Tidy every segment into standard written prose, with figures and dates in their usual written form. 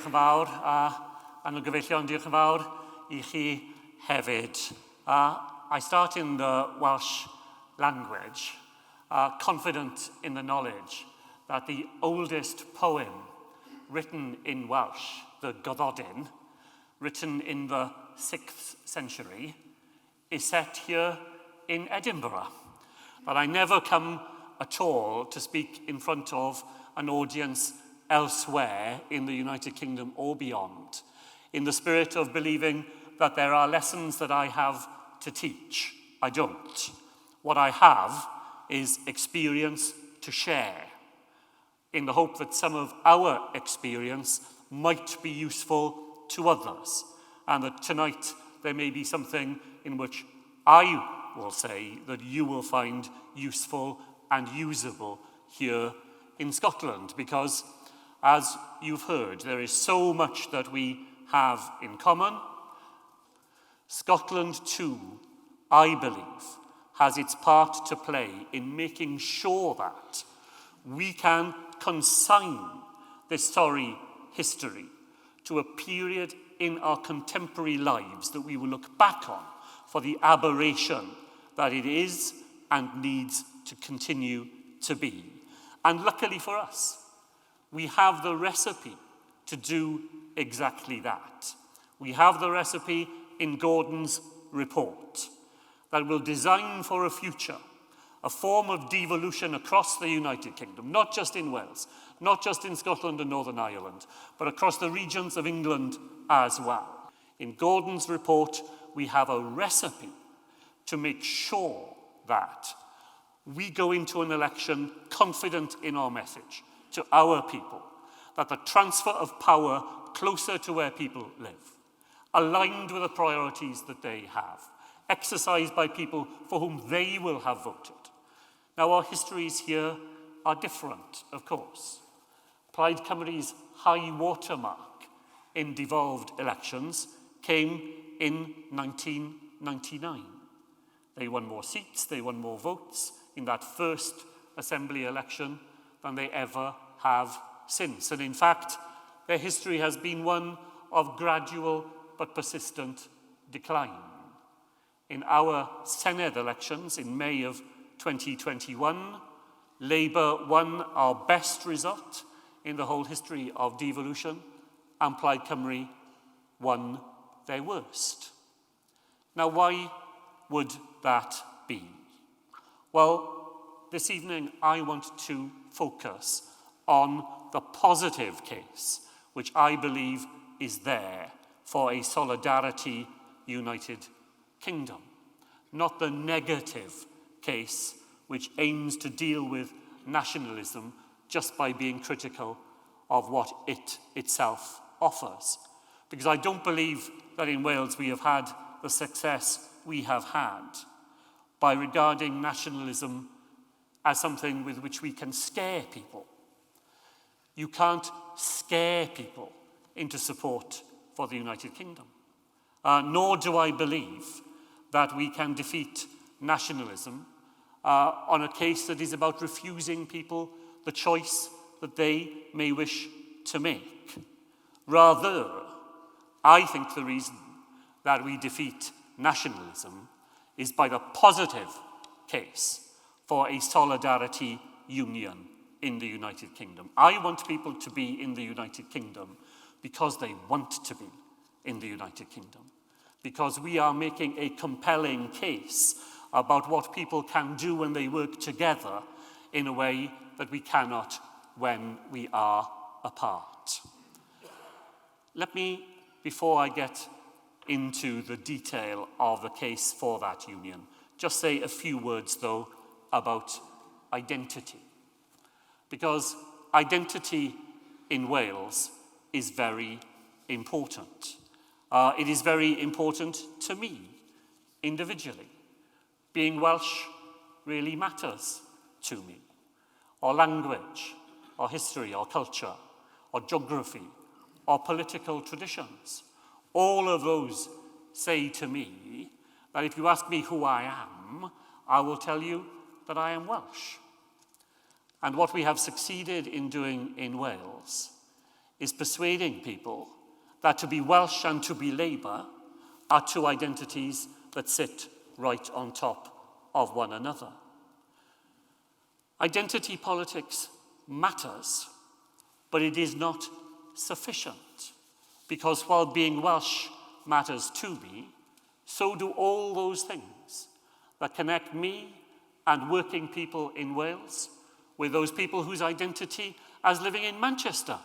diolch yn fawr, and gyfeillion diolch yn fawr I chi hefyd. I start in the Welsh language, confident in the knowledge that the oldest poem written in Welsh, the Goddodin, written in the 6th century, is set here in Edinburgh. But I never come at all to speak in front of an audience elsewhere in the United Kingdom or beyond, in the spirit of believing that there are lessons that I have to teach. I don't. What I have is experience to share, in the hope that some of our experience might be useful to others, and that tonight there may be something in which I will say that you will find useful and usable here in Scotland, because as you've heard, there is so much that we have in common. Scotland too, I believe, has its part to play in making sure that we can consign this sorry history to a period in our contemporary lives that we will look back on for the aberration that it is and needs to continue to be. And luckily for us, we have the recipe to do exactly that. We have the recipe in Gordon's report that will design for a future a form of devolution across the United Kingdom, not just in Wales, not just in Scotland and Northern Ireland, but across the regions of England as well. In Gordon's report, we have a recipe to make sure that we go into an election confident in our message to our people, that the transfer of power closer to where people live, aligned with the priorities that they have, exercised by people for whom they will have voted. Now, our histories here are different, of course. Plaid Cymru's high watermark in devolved elections came in 1999. They won more seats, they won more votes in that first Assembly election than they ever have since. And in fact, their history has been one of gradual but persistent decline. In our Senedd elections in May of 2021, Labour won our best result in the whole history of devolution, and Plaid Cymru won their worst. Now, why would that be? Well, this evening I want to focus on the positive case, which I believe is there for a solidarity united kingdom, not the negative case which aims to deal with nationalism just by being critical of what it itself offers. Because I don't believe that in Wales we have had the success we have had by regarding nationalism as something with which we can scare people. You can't scare people into support for the United Kingdom. Nor do I believe that we can defeat nationalism on a case that is about refusing people the choice that they may wish to make. Rather, I think the reason that we defeat nationalism is by the positive case for a solidarity union in the United Kingdom. I want people to be in the United Kingdom because they want to be in the United Kingdom, because we are making a compelling case about what people can do when they work together in a way that we cannot when we are apart. Let me, before I get into the detail of the case for that union, just say a few words, though, about identity. Because identity in Wales is very important. It is very important to me, individually. Being Welsh really matters to me. Our language, our history, our culture, our geography, our political traditions, all of those say to me that if you ask me who I am, I will tell you that I am Welsh. And what we have succeeded in doing in Wales is persuading people that to be Welsh and to be Labour are two identities that sit right on top of one another. Identity politics matters, but it is not sufficient, because while being Welsh matters to me, so do all those things that connect me and working people in Wales with those people whose identity as living in Manchester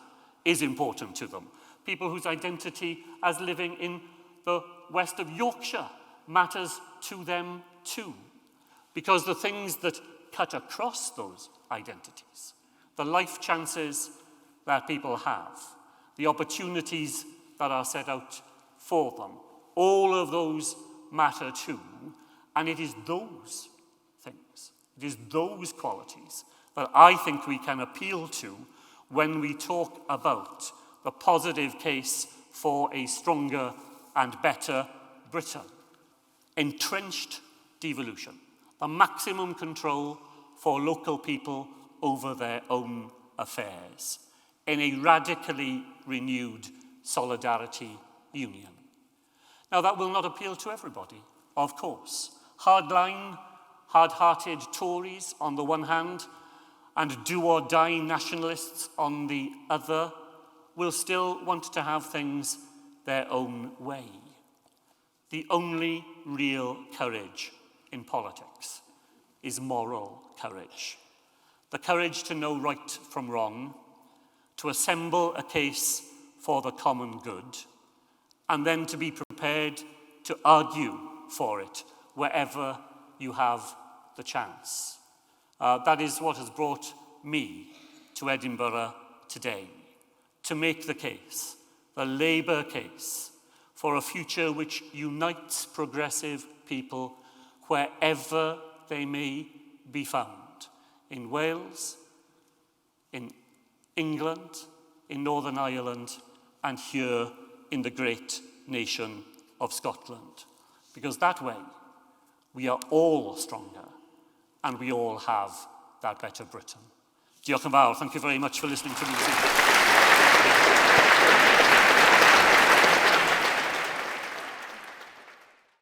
is important to them, people whose identity as living in the west of Yorkshire matters to them too, because the things that cut across those identities, the life chances that people have, the opportunities that are set out for them, all of those matter too, and it is those things, it is those qualities that I think we can appeal to when we talk about the positive case for a stronger and better Britain. Entrenched devolution, the maximum control for local people over their own affairs in a radically renewed solidarity union. Now, that will not appeal to everybody, of course. Hardline, hard-hearted Tories on the one hand and do-or-die nationalists on the other will still want to have things their own way. The only real courage in politics is moral courage. The courage to know right from wrong, to assemble a case for the common good, and then to be prepared to argue for it wherever you have the chance. That is what has brought me to Edinburgh today, to make the case, the Labour case, for a future which unites progressive people wherever they may be found, in Wales, in England, in Northern Ireland, and here in the great nation of Scotland. Because that way, we are all stronger, and we all have that better Britain. Diolch yn fawr. Thank you very much for listening to me this evening.